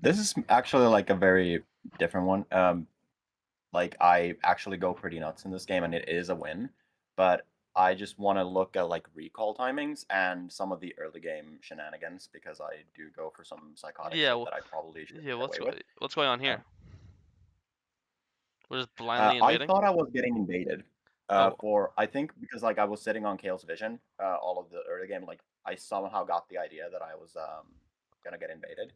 This is actually like a very different one. Like I actually go pretty nuts in this game, and it is a win. But I just want to look at like recall timings and some of the early game shenanigans because I do go for some psychotic Yeah, shit that I probably shouldn't yeah. get away with. What's going on Uh, here? We're just blindly I invading. thought I was getting invaded. Oh, For I think because like I was sitting on Kale's vision, all of the early game, like I somehow got the idea that I was gonna get invaded,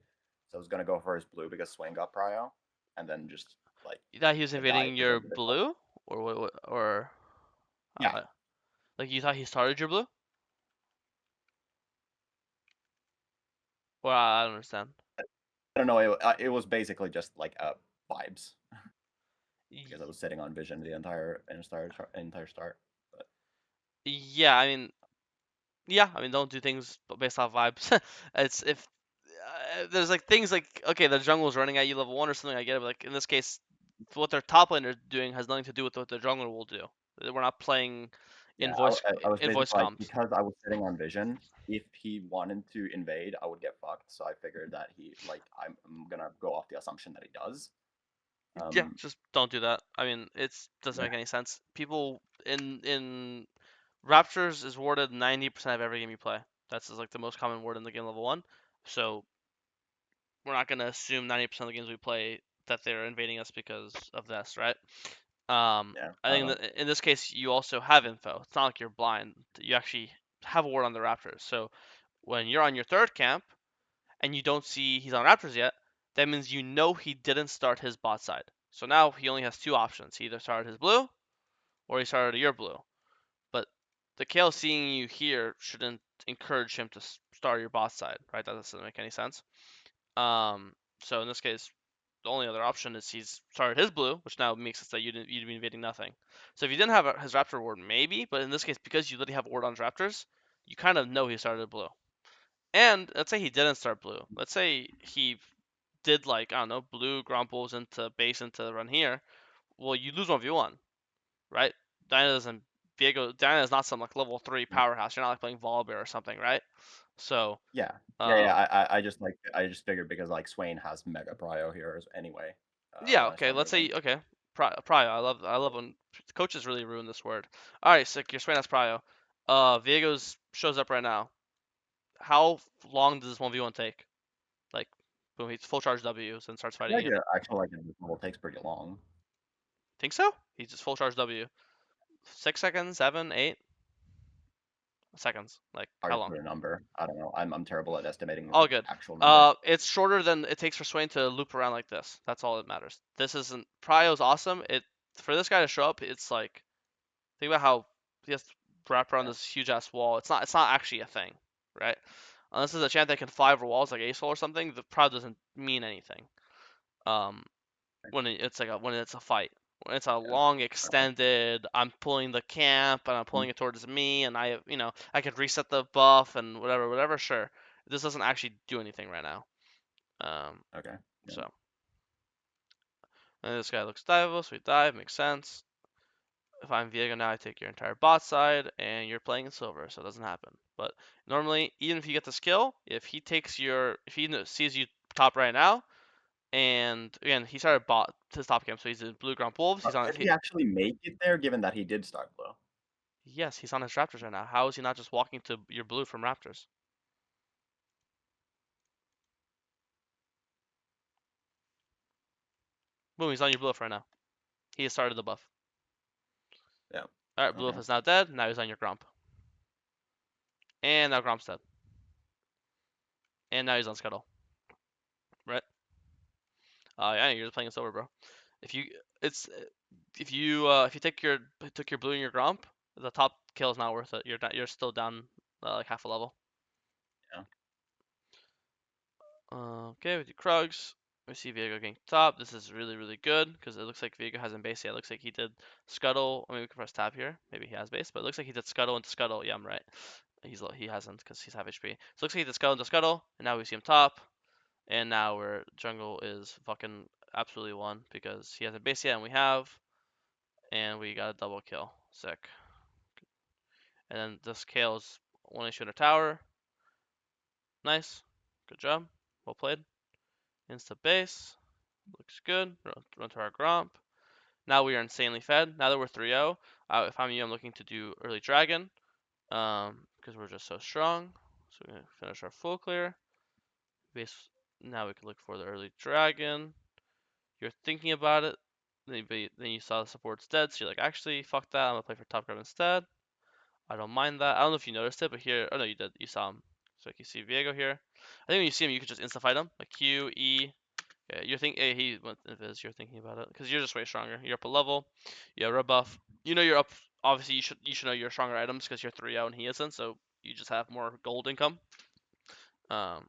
so I was gonna go for his blue because Swain got prio, and then just like you thought he was die invading because your of the default. blue, or or Yeah, uh, like you thought he started your blue? Well, I don't understand. I don't know. It was basically just like vibes because I Y- was sitting on vision the entire start. But Yeah, I mean, don't do things based off vibes. It's if there's like things like okay, the jungle's running at you level 1 or something. I get it, but like in this case, what their top laner doing has nothing to do with what the jungler will do. We're not playing yeah, I was in voice basically like comms. because I was sitting on vision. If he wanted to invade, I would get fucked. So I figured that he like I'm gonna go off the assumption that he does. Yeah, Um, just don't do that. I mean, it doesn't yeah, make any sense. People in Raptors is warded 90% of every game you play. That's like the most common ward in the game level 1. So we're not gonna assume 90% of the games we play that they're invading us because of this, right? yeah, I I don't think know. that in this case you also have info. It's not like you're blind. You actually have a ward on the Raptors. So when you're on your third camp and you don't see he's on Raptors yet, that means you know he didn't start his bot side. So now he only has two options. He either started his blue or he started your blue. But the Kale seeing you here shouldn't encourage him to start your bot side, right? That doesn't make any sense. Um, so in this case, the only other option is he's started his blue, which now makes it that you'd be invading nothing. So if you didn't have his Raptor ward, maybe, but in this case, because you literally have a ward on his Raptors, you kind of know he started blue. And let's say he didn't start blue. Let's say he did like I don't know, blue Grumples into base into run here. Well, you lose 1v1, right? Diana doesn't Viego. Diana is not some like level 3 powerhouse. You're not like playing Volibear or something, right? So, Yeah, yeah. um, I just figured because like Swain has mega prio here anyway. yeah, When I okay. started Let's the game. say okay. Prio. I love when coaches really ruin this word. All right, sick. Your Swain has Prio. Viego's shows up right now. How long does this 1v1 take? Like, boom, he's full charge W's and starts I feel fighting like you. it actually like this level takes pretty long. Think so? He's just full charge W. 6 seconds, 7, 8 seconds. Like Hard how to long? put a number. I don't know. I'm terrible at estimating All like good. actual numbers. It's shorter than it takes for Swain to loop around like this. That's all that matters. This isn't Prio's awesome. It for this guy to show up, it's like think about how he has to wrap around Yeah. this huge ass wall. It's not actually a thing, right? Unless there's a chance that can fly over walls like Asol or something, the Pride doesn't mean anything. Um, when it's a fight. When it's a Yeah. long Okay. extended, I'm pulling the camp and I'm Mm, pulling it towards me, and I could reset the buff and whatever. Sure, this doesn't actually do anything right now. Um, okay. Yeah. so and this guy looks diveable, so we dive, makes sense. If I'm Viego now, I take your entire bot side, and you're playing in silver, so it doesn't happen. But normally, even if you get the skill, if he sees you top right now, and again, he started bot his top game, so he's in blue ground wolves. But could he actually make it there given that he did start blue? Yes, he's on his Raptors right now. How is he not just walking to your blue from Raptors? Boom, he's on your blue right now. He has started the buff. Yeah. All right, blue Okay. is now dead. Now he's on your Gromp, and now Gromp's dead, and now he's on Scuttle. Right? Yeah, you're just playing it over, bro. If you it's if you took your blue and your Gromp, the top kill is not worth it. You're still down like half a level. Yeah. Okay, with your Krugs, we see Viego getting top. This is really good because it looks like Viego hasn't base yet. It looks like he did Scuttle. I mean, we can press tab here. Maybe he has base, but it looks like he did Scuttle into Scuttle. Yeah, I'm right. He hasn't because he's half HP. So it looks like he did Scuttle into Scuttle, and now we see him top. And now we're jungle is fucking absolutely won because he hasn't base yet, and we have, and we got a double kill. Sick. And then this Kale's one issue in a tower. Nice. Good job. Well played. Insta base. Looks good. Run to our Gromp. Now we are insanely fed. Now that we're 3-0, if I'm you, I'm looking to do early dragon. Because we're just so strong. So we're gonna finish our full clear. Base. Now we can look for the early dragon. You're thinking about it. Then you saw the support's dead, so you're like, actually, fuck that. I'm gonna play for top grab instead. I don't mind that. I don't know if you noticed it, but here, oh no, you did. You saw him. So like you see Viego here. I think when you see him, you can just insta fight him, like Q, E. Yeah, you're thinking he went invis. You're thinking about it because you're just way stronger. You're up a level. You have rebuff. You know you're up. Obviously, you should know your stronger items because you're 3-0 and he isn't. So you just have more gold income. Um,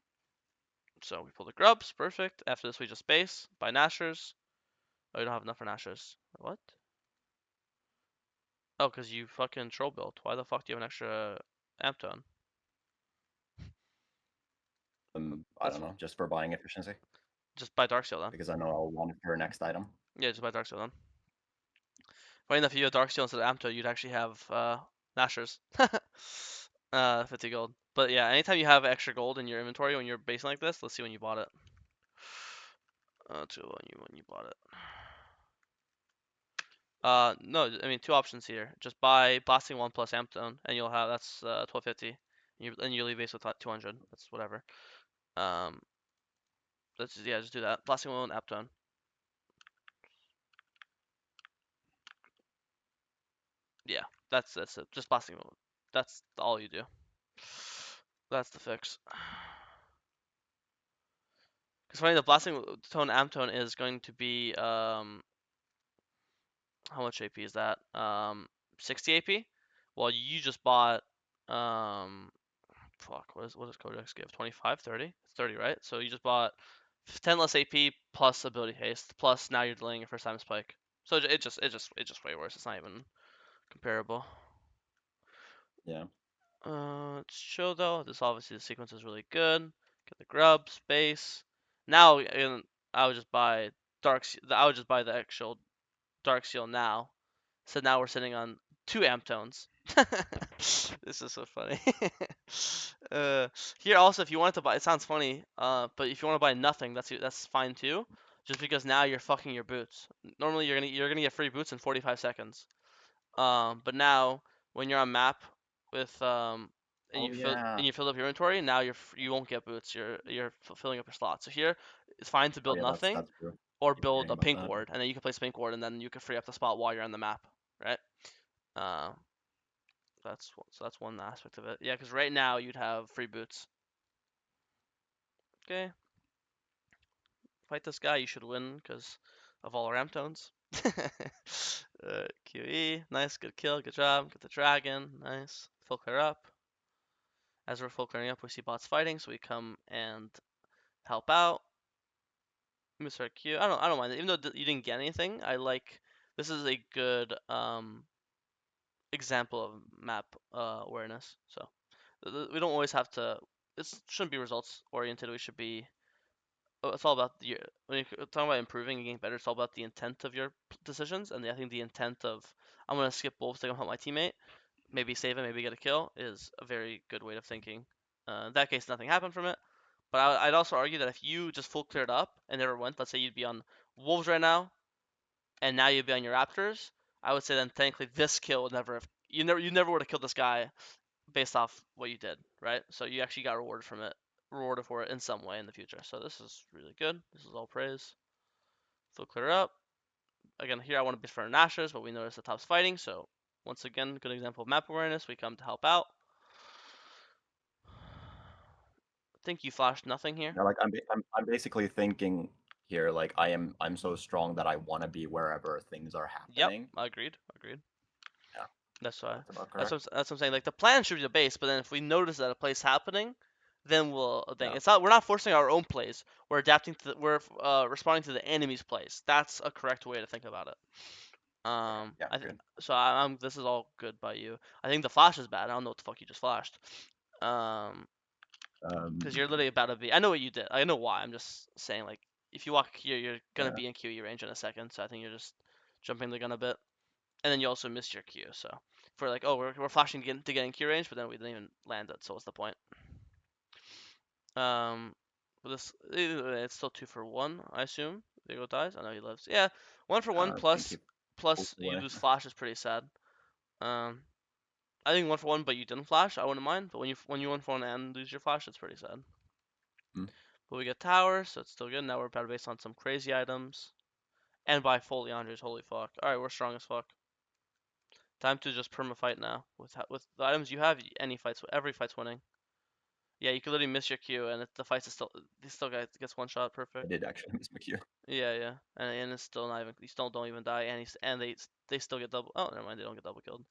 so we pull the grubs. Perfect. After this, we just base buy Nashers. Oh, you don't have enough for Nashers. What? Oh, because you fucking troll built. Why the fuck do you have an extra amp tone? I That's don't know, just for buying efficiency, just buy Darksteel then. because I know I'll want it for next item. Yeah, just buy Darksteel then. Funny enough, if you had Darksteel instead of amp tone, you'd actually have Nashers. 50 gold. But yeah, anytime you have extra gold in your inventory when you're basing like this, let's see when you bought it. When you bought it. No, I mean two options here. Just buy blasting 1 plus amp tone, and you'll have that's 1250. And you leave base with 200. That's whatever. Um, just do that. Blasting 1 amp tone. Yeah, that's it. Just blasting 1. That's all you do. That's the fix. Because funny, the blasting tone amp tone is going to be how much AP is that? 60 AP. Well, you just bought fuck. What does Codex give? 25, 30? It's 30, right? So you just bought 10 less AP plus ability haste plus now you're delaying your first time spike. So it just way worse. It's not even comparable. Yeah. It's chill though. This obviously the sequence is really good. Get the grub space. Now I would just buy I would just buy the actual Dark Seal now. So now we're sitting on 2 amp tones. This is so funny. uh, Here also, if you want to buy, it sounds funny. But if you want to buy nothing, that's fine too. Just because now you're fucking your boots. Normally you're gonna get free boots in 45 seconds. But now when you're on map with and Oh yeah. you fill up your inventory, now you won't get boots. You're filling up your slots. So here it's fine to Oh build yeah. nothing That's true. or Keep build forgetting a about pink that. ward, and then you can place pink ward, and then you can free up the spot while you're on the map, right? Uh, that's one aspect of it. Yeah, because right now you'd have free boots. Okay, fight this guy. You should win because of all our ramp tones. QE, nice, good kill, good job. Get the dragon, nice. Full clear up. As we're full clearing up, we see bots fighting, so we come and help out. Mr. Q, I don't mind it. Even though you didn't get anything, I like. This is a good example of map awareness. So we don't always have to. This shouldn't be results oriented. We should be. It's all about when you're talking about improving and getting better. It's all about the intent of your decisions, and I think the intent of I'm gonna skip wolves to go help my teammate, maybe save him, maybe get a kill, is a very good way of thinking. In that case, nothing happened from it. But I'd also argue that if you just full cleared up and never went, let's say you'd be on wolves right now, and now you'd be on your raptors. I would say then technically this kill would never have you never would have killed this guy based off what you did, right? So you actually got rewarded for it in some way in the future. So this is really good. This is all praise. Full clear up. Again, here I want to be for Nashers, but we notice the top's fighting. So once again, good example of map awareness. We come to help out. I think you flashed nothing here. Yeah, like I'm basically thinking here, like I'm so strong that I want to be wherever things are Yep, happening. agreed, agreed. Yeah, That's why. that's about That's correct. that's what I'm saying. Like the plan should be the base, but then if we notice that a play's happening, then we'll think Yeah, it's not. We're not forcing our own plays. We're adapting to. We're responding to the enemy's plays. That's a correct way to think about it. okay, yeah, I th- good. so I'm. This is all good by you. I think the flash is bad. I don't know what the fuck you just flashed. Um, because Um, you're literally about to be. I know what you did. I know why. I'm just saying like if you walk here, you're gonna yeah, be in QE range in a second. So I think you're just jumping the gun a bit. And then you also missed your Q. So if we're like, oh, we're flashing to get in Q range, but then we didn't even land it. So what's the point? Um, But this it's still 2 for 1, I assume. Viego dies. I know he lives. Yeah, 1 for 1 I think he pulls plus you away. lose flash is pretty sad. Um, I think 1 for 1, but you didn't flash. I wouldn't mind. But when you 1 for 1 and lose your flash, it's pretty sad. Mm. But we get tower, so it's still good. Now we're better based on some crazy items. And by full Leandres, holy fuck. Alright, we're strong as fuck. Time to just perma fight now. With the items you have, every fight's winning. Yeah, you could literally miss your Q, and the fight is still, he still gets one shot I perfect. did actually miss my Q. Yeah, yeah, and it's still not even, you still don't even die, and they still get double. Oh, never mind, they don't get double killed.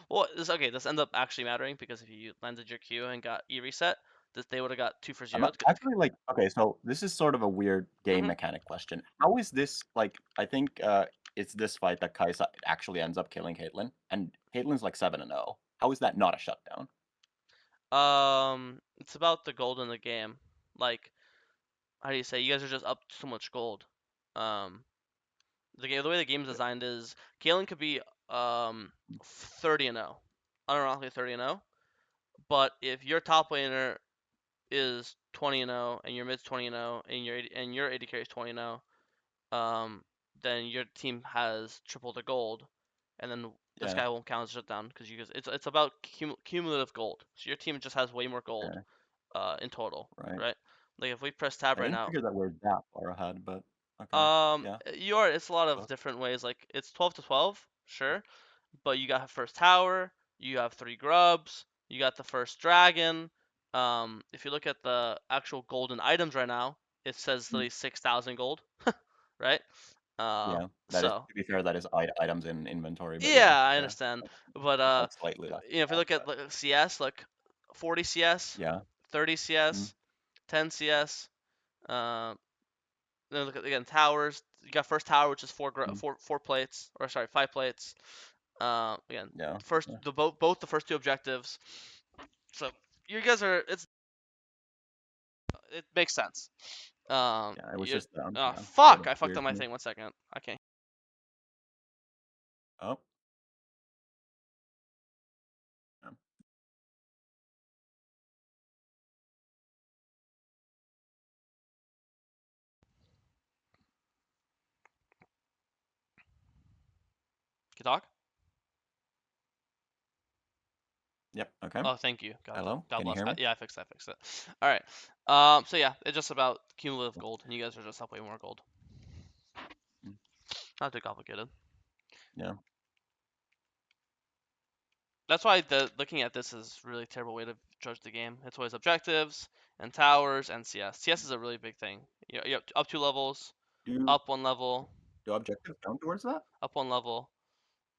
Well, this ends up actually mattering because if you landed your Q and got E reset, they would have got 2 for 0. Actually like okay, so this is sort of a weird game Mhm. mechanic question. How is this like? I think it's this fight that Kaisa actually ends up killing Caitlyn, and Caitlyn's like 7-0. How is that not a shutdown? It's about the gold in the game. Like, how do you say? You guys are just up so much gold. Um, the way the game's Yeah. designed is Kalen could be 30-0, unironically 30-0. But if your top laner is 20-0 and your mid's 20-0 and your AD carry is 20-0, um, then your team has triple the gold, and then this Yeah. guy won't count as shutdown because you guys it's about cumulative gold. So your team just has way more gold Yeah. in total, Right. right? Like if we press tab I right didn't now, figure that we're that far ahead, but okay. Yeah. it's a lot of But, different ways. Like it's 12 to 12, sure, but you got first tower, you have 3 grubs, you got the first dragon. If you look at the actual golden items right now, it says mm, literally 6,000 gold, right? yeah. That is So to be fair. That is items in inventory, but yeah. yeah, I Okay. understand. But It's like slightly less. if you look at like, CS, like 40 CS, Yeah. 30 Mm, CS, 10 CS. Then look at again towers. You got first tower, which is mm, four plates, or sorry, 5 plates. Again, yeah. first Yeah. the both the first 2 objectives. So you guys are it makes sense. Yeah. It was You just yeah. Sort fuck! of I fucked weird up to my me. thing. 1 second. I can't. Oh. Yeah. Can you talk? Yep. Okay. Oh, thank you. Hello. God Can you bless. hear me? Yeah, I fixed it. I fixed it. All right. So yeah, it's just about cumulative gold, and you guys are just up way more gold. Mm, Not too complicated. yeah. That's why looking at this is really a terrible way to judge the game. It's always objectives and towers and CS. CS is a really big thing. You up 2 levels, Do up 1 level, do objectives count towards that? up 1 level.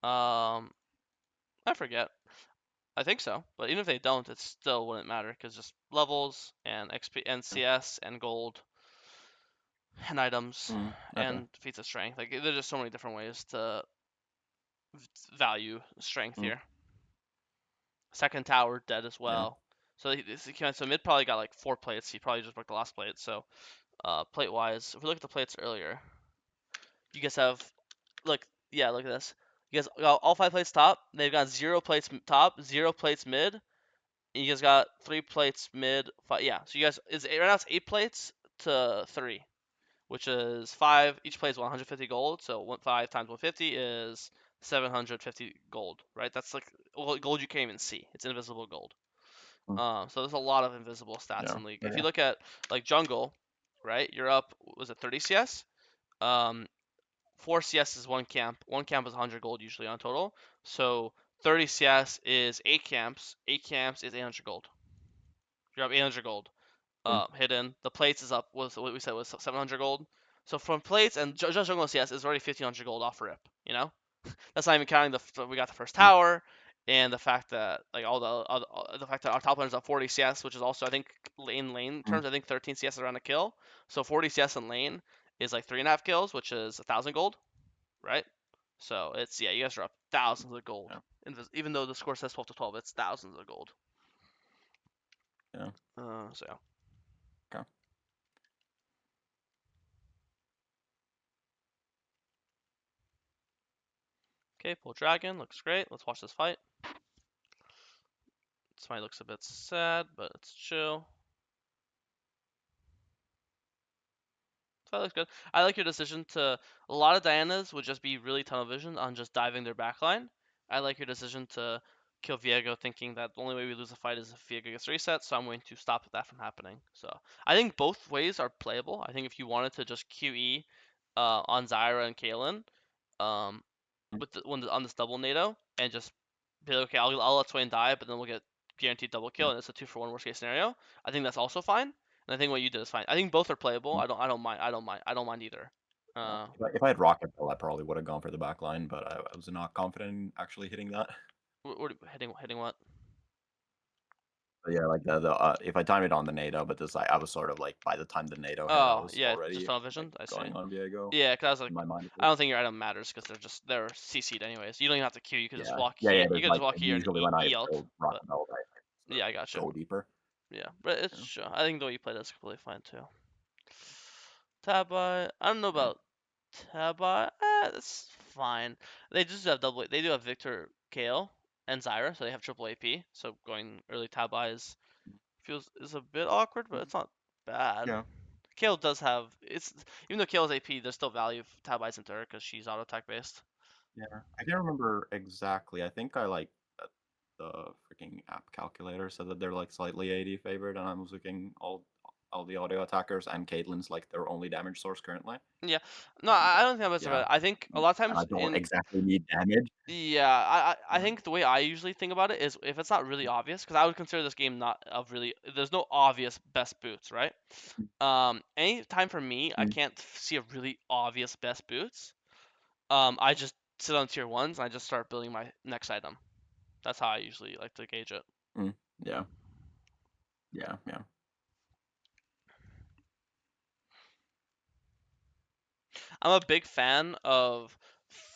Um, I forget. I think so, but even if they don't, it still wouldn't matter because just levels and XP and Yeah. CS and gold and items Mm, okay. and feats of strength. Like there's just so many different ways to value strength Mm, here. Second tower dead as yeah. well. So so mid probably got like 4 plates. He probably just broke the last plate. So plate wise, if we look at the plates earlier, you guys have look yeah look at this. You guys got all 5 plates top. They've got 0 plates top, 0 plates mid. And you guys got 3 plates mid. Five, yeah. So you guys right now it's 8 plates to 3, which is 5. Each plate is 150 gold. So 5 times 150 is 750 gold, right? That's like gold you can't even see. It's invisible gold. Mm, So there's a lot of invisible stats yeah. in League. If you Okay. look at like jungle, right? You're up. Was it 30 CS? Um, 4 CS is 1 camp. 1 camp is 100 gold usually on total. So 30 CS is 8 camps. 8 camps is 800 gold. You're up 800 gold. Mm, Hidden. The plates is up. Was what we said was 700 gold. So from plates and just jungle CS is already 1500 gold off rip. You know. That's not even counting we got the first mm, tower and the fact that like the fact that our top laner's at 40 CS, which is also I think lane mm, terms I think 13 CS is around a kill. So 40 CS in lane is like 3.5 kills, which is 1,000 gold, right? So it's yeah, you guys are up thousands of gold. yeah. Even though the score says 12 to 12, it's thousands of gold. Yeah. So yeah. Okay. Okay, pull dragon looks great. Let's watch this fight. This fight looks a bit sad, but it's chill. That looks good. I like your decision to. A lot of Dianas would just be really tunnel vision on just diving their backline. I like your decision to kill Viego, thinking that the only way we lose a fight is if Viego gets reset. So I'm going to stop that from happening. So I think both ways are playable. I think if you wanted to just QE on Zyra and Kaelin, um, with on this double NATO and just be like, okay, I'll let Swain die, but then we'll get guaranteed double kill, Mm. and it's a 2-for-1 worst case scenario. I think that's also fine, and I think what you did is fine. I think both are playable. Mm. I don't mind either. Yeah. Uh, If I had Rocket Bell, I probably would have gone for the back line, but I was not confident in actually hitting that. what hitting what? But yeah, like if I timed it on the NATO, but this I was sort of like by the time the NATO hit, I Oh was yeah, just already tunnel like vision. I see. going on Viego Yeah, cause I was in like, my mind. I don't think your item matters because they're CC'd anyways. You don't even have to Q. You could just Yeah, walk yeah, here. yeah. You There's could just like walk here and usually when I E ult. build But Rocket Belt, I sort yeah, of I gotcha. go deeper. Yeah, but it's Yeah, sure. I think the way you played is completely fine too. Tabai, I don't know yeah, about Tabai. That's fine. They just have double. They do have Victor, Kale, and Zyra, so they have triple AP. So going early Tabai is a bit awkward, but it's not bad. yeah, Kale does have it's even though Kale's AP, there's still value if Tabai's into her because she's auto attack based. yeah. I can't remember exactly. I think I like the freaking app calculator said that they're like slightly AD favored, and I was looking all the audio attackers and Caitlyn's like their only damage source currently. Yeah, no, And I don't think that's yeah, about it. I think a lot of and I times don't in exactly need damage. yeah, I Yeah. think the way I usually think about it is if it's not really obvious, because I would consider this game not of really. There's no obvious best boots, right? Any time for me, I Mm, can't see a really obvious best boots. I just sit on tier ones and I just start building my next item. That's how I usually like to gauge it. mm, yeah, yeah, yeah. I'm a big fan of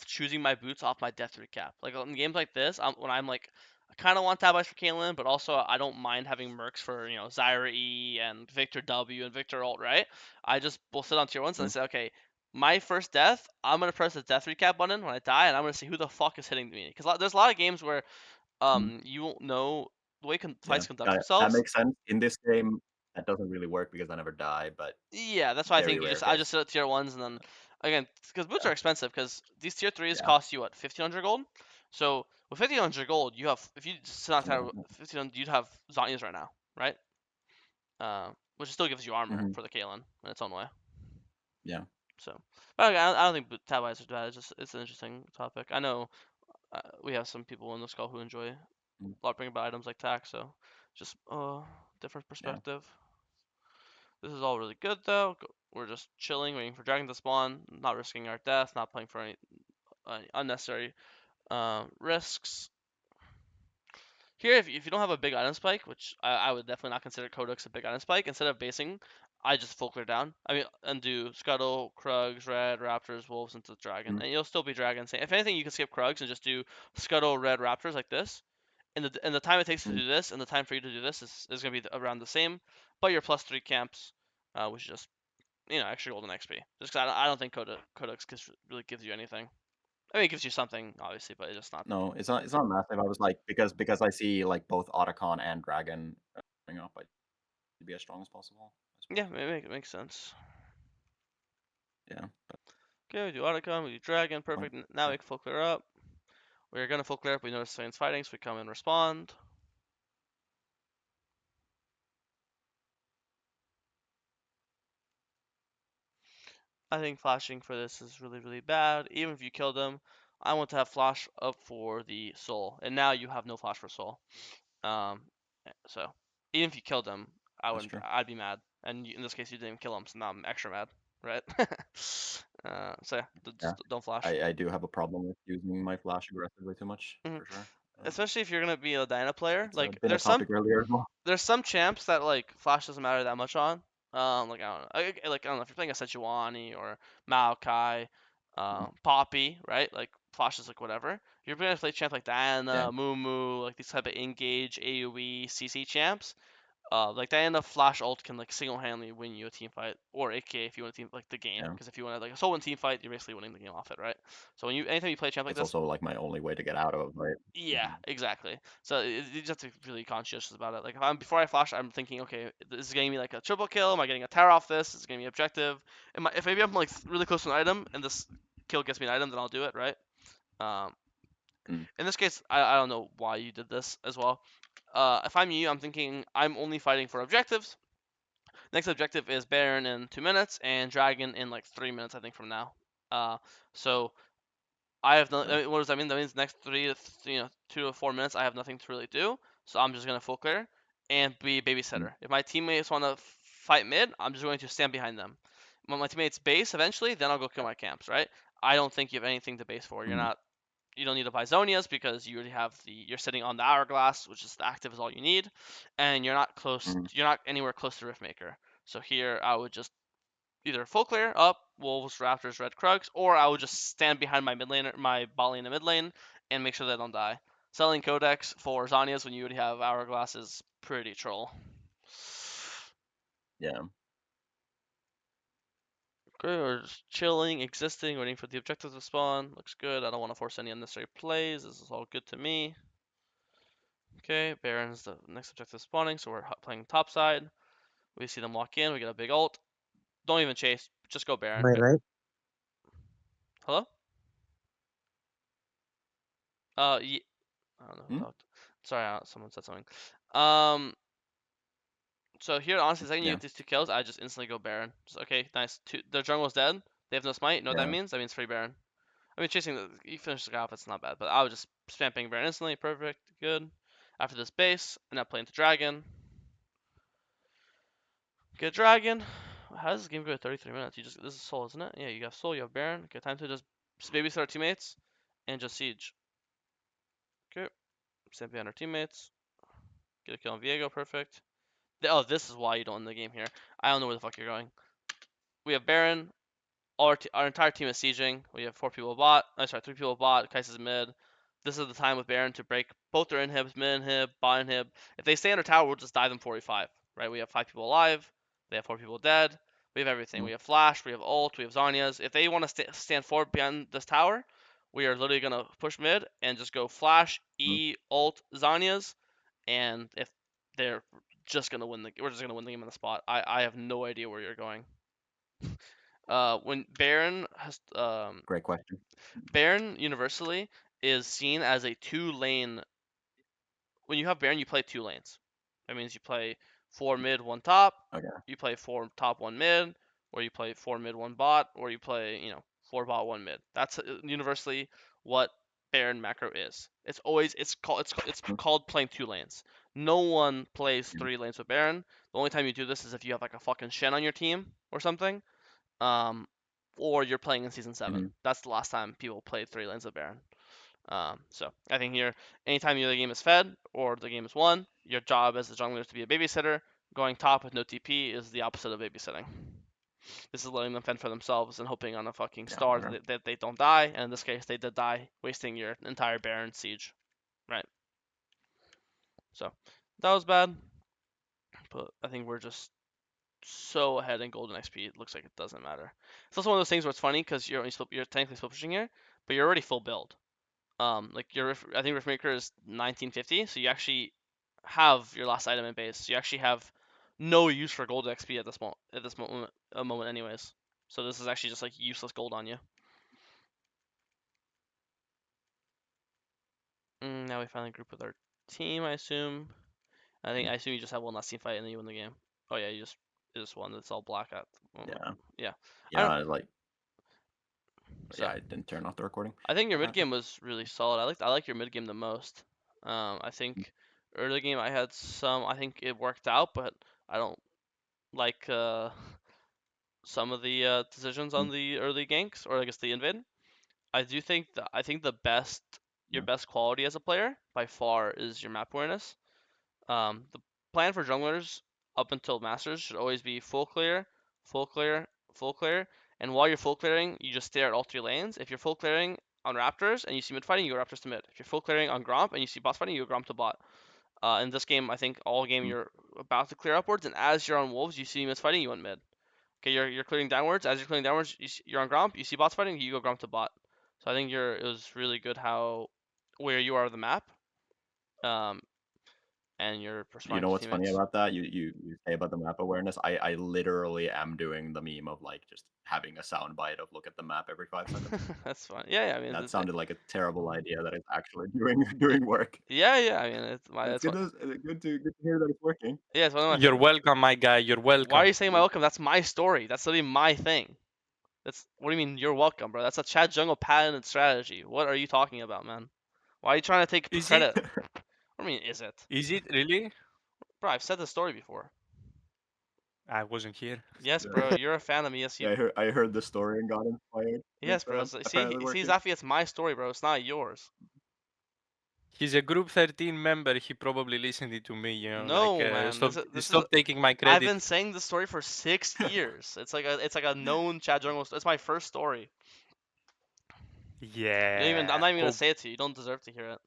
choosing my boots off my death recap. Like in games like this, when I'm like, I kind of want Tabies for Caitlyn, but also I don't mind having mercs for Zyra E and Victor W and Victor Alt. Right? I just will sit on tier ones and I Mm, say, okay, my first death, I'm gonna press the death recap button when I die, and I'm gonna see who the fuck is hitting me. Because there's a lot of games where mm, you won't know the way yeah. fights conduct That themselves. makes sense. In this game, that doesn't really work because I never die, but Yeah, that's why I very think rare I just case. sit at tier ones and then again because boots Yeah, are expensive because these tier threes yeah. cost you what 1,500 gold. So with 1,500 gold, you have if you sit on Something tier like that. 1,500, you'd have Zanyas right now, right? Which still gives you armor Hmm. for the Kaelin in its own way. Yeah, So, but I don't think tab eyes are bad. It's an interesting topic. I know we have some people in this call who enjoy a mm, lot bringing about items like tax, so just different yeah, perspective. This is all really good though. We're just chilling, waiting for Dragon to spawn, not risking our death, not playing for any unnecessary risks. Here, if you don't have a big item spike, which I would definitely not consider Codex a big item spike, instead of basing, I just full clear down. I mean, and do Scuttle, Krugs, Red, Raptors, Wolves into Dragon. mm, And you'll still be Dragon. If anything, you can skip Krugs and just do Scuttle, Red, Raptors like this. And the time it takes to mm. do this and the time for you to do this is going to be around the same, but you're +3 camps, which is just extra golden XP. Just 'cause I don't think Codex really gives you anything. I mean, it gives you something, obviously, but it's just not. No, it's not massive. I was like because I see like both Otacon and Dragon coming up, I to be as strong as possible, I Yeah, suppose. it makes sense. Yeah, Okay, we do Otacon, we do Dragon, point. perfect. Now Yeah, we can full clear up. We're gonna full clear up. We notice Swain's fighting, so we come and respond. I think flashing for this is really, really bad. Even if you kill them, I want to have flash up for the soul, and now you have no flash for soul. Um, so even if you killed him, that's true. I'd be mad. And in this case, you didn't even kill him, so now I'm extra mad, right? So yeah, Yeah, just don't flash. I do have a problem with using my flash aggressively too much Mhm. for sure. Especially if you're gonna be a Diana player. It's Like been a topic earlier as well. there's some champs that like flash doesn't matter that much on. Like I don't know, like I don't know if you're playing a Sejuani or Maokai, Mhm. Poppy, right? Like flash is like whatever. You're gonna play champs like Yeah, Diana, Mumu, like these type of engage AOE CC champs. Like Diana Flash ult can like single-handedly win you a team fight, or AKA if you win a team like the game, Yeah. because if you win like a solo win team fight, you're basically winning the game off it, right? So when you anytime you play a champ like It's this, also like my only way to get out of, right? yeah, Mhm. exactly. So you just have to be really conscious about it. Like if I'm before I flash, I'm thinking, okay, this is getting me like a triple kill. Am I getting a tear off this? Is it getting me objective? If maybe I'm like really close to an item and this kill gets me an item, then I'll do it, right? Um, Mm, in this case, I don't know why you did this as well. If I'm you, I'm thinking I'm only fighting for objectives. Next objective is Baron in 2 minutes and Dragon in like 3 minutes, I think, from now. Uh, so I have no. yeah. What does that mean? That means next 2 to 4 minutes, I have nothing to really do. So I'm just gonna full clear and be Mm, babysitter. If my teammates want to fight mid, I'm just going to stand behind them. When my teammates base eventually, then I'll go kill yeah. my camps. Right? I don't think you have anything to base for. You're Mhm, not. You don't need to buy Zonias because you already have the. You're sitting on the hourglass, which is the active is all you need, and you're not close. mhm, You're not anywhere close to Riftmaker. So here I would just either full clear up Wolves, Raptors, Red Krugs, or I would just stand behind my mid lane, my bot lane in the mid lane, and make sure they don't die. Selling Codex for Zanias when you already have Hourglass is pretty troll. yeah. Okay, we're just chilling, existing, waiting for the objective to spawn. Looks good. I don't want to force any unnecessary plays. This is all good to me. Okay, Baron's the next objective spawning, so we're playing top side. We see them walk in. We get a big ult. Don't even chase. Just go Baron. Am I right? Hello? I don't know who Mm, talked. Sorry, someone said something. Um, so here, honestly, the second you yeah. get these 2 kills, I just instantly go Baron. Just, okay, nice. Their jungle's dead. They have no smite. You know what that Yeah. means? That means free Baron. I mean, chasing you finish the guy off, it's not bad. But I was just spamming Baron instantly. Perfect, good. After this base, and now play into Dragon. Get Dragon. How does this game go at 33 minutes? You just this is Soul, isn't it? Yeah, you have Soul, you have Baron. Okay, time to just babysit our teammates and just siege. Okay, stand behind our teammates. Get a kill on Viego. Perfect. Oh, this is why you don't win the game here. I don't know where the fuck you're going. We have Baron. Our entire team is sieging. We have 4 people bot. Oh, sorry, 3 people bot. Kai'Sa's mid. This is the time with Baron to break both their inhibs, mid inhib, bot inhib. If they stay under tower, we'll just dive them 45. Right? We have 5 people alive. They have 4 people dead. We have everything. Mm, We have flash. We have ult. We have Zarya's. If they want to stand forward behind this tower, we are literally gonna push mid and just go flash, mm, E, ult, Zarya's, and if they're just gonna win we're just gonna win the game on the spot. I have no idea where you're going. When great question. Baron universally is seen as a 2 lane. When you have Baron, you play 2 lanes. That means you play 4 mid, 1 top. Okay. You play 4 top, 1 mid, or you play 4 mid, 1 bot, or you play 4 bot, 1 mid. That's universally what Baron macro is. It's Mm, called playing 2 lanes. No one plays mm, 3 lanes with Baron. The only time you do this is if you have like a fucking Shen on your team or something. Um, or you're playing in season 7. mhm, That's the last time people played 3 lanes of Baron. So I think here, anytime the game is fed or the game is won, your job as a jungler is to be a babysitter. Going top with no TP is the opposite of babysitting. This is letting them fend for themselves and hoping on a fucking yeah. star Okay. that they don't die. And in this case, they did die, wasting your entire Baron siege. Right. So that was bad, but I think we're just so ahead in golden XP. It looks like it doesn't matter. It's also one of those things where it's funny because you're technically split pushing here, but you're already full build. Like I think Riftmaker is 1950, so you actually have your last item in base. So you actually have no use for gold XP at this moment anyways. So this is actually just like useless gold on you. Now we finally group with our team, I assume. Mm, I assume you just have one last team fight and then you win the game. Oh yeah, you just won. It's all black at the moment. yeah. Yeah. I Yeah. don't. Like, So yeah. I didn't turn off the recording. I think your What mid happened? game was really solid. I like your mid game the most. I Mm, think early game I had some. I think it worked out, but I don't like some of the decisions mm, on the early ganks, or I guess the invade. I think the best your yeah. best quality as a player by far is your map awareness. The plan for junglers up until masters should always be full clear, full clear, full clear, and while you're full clearing, you just stare at all 3 lanes. If you're full clearing on Raptors and you see mid fighting, you go Raptors to mid. If you're full clearing on Gromp and you see boss fighting, you go Gromp to bot. In this game, I think all game you're about to clear upwards, and as you're on wolves, you see miss fighting, you on mid. Okay, you're clearing downwards. As you're clearing downwards, you're on gromp. You see bots fighting, you go gromp to bot. So I think it was really good how where you are of the map, um, and you're You responding know to what's funny teammates. about that? You say about the map awareness. I literally am doing the meme of like just having a sound bite of look at the map every 5 seconds. That's fine. Yeah, yeah. I mean, That sounded like a terrible idea that it's actually doing work. yeah, yeah. I mean, It's that's what. good to hear that it's working. Yeah, it's one of my You're favorite. welcome, my guy. You're Why are welcome. you saying my welcome? That's my story. That's literally my thing. That's what do you mean you're welcome, bro? That's a Chad Jungle patented strategy. What are you talking about, man? Why are you trying to take Is it? credit? I mean, is it? Is it really? Bro, I've said the story before. I wasn't here. Yes, Yeah, bro, you're a fan of me. Yes, yeah, you. I heard the story and got inspired. Yes, It's bro. So, apparently see, working. Zafi, it's my story, bro. It's not yours. He's a Group 13 member. He probably listened it to me. No, man. Stop taking my I've credit. been saying this story for 6 years. It's like a known Chad Jungle. It's my first story. You don't even. I'm Yeah. not even gonna Go say it to you. You don't deserve to hear it.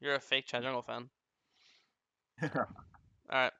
You're a fake Chad Jungle fan. All right.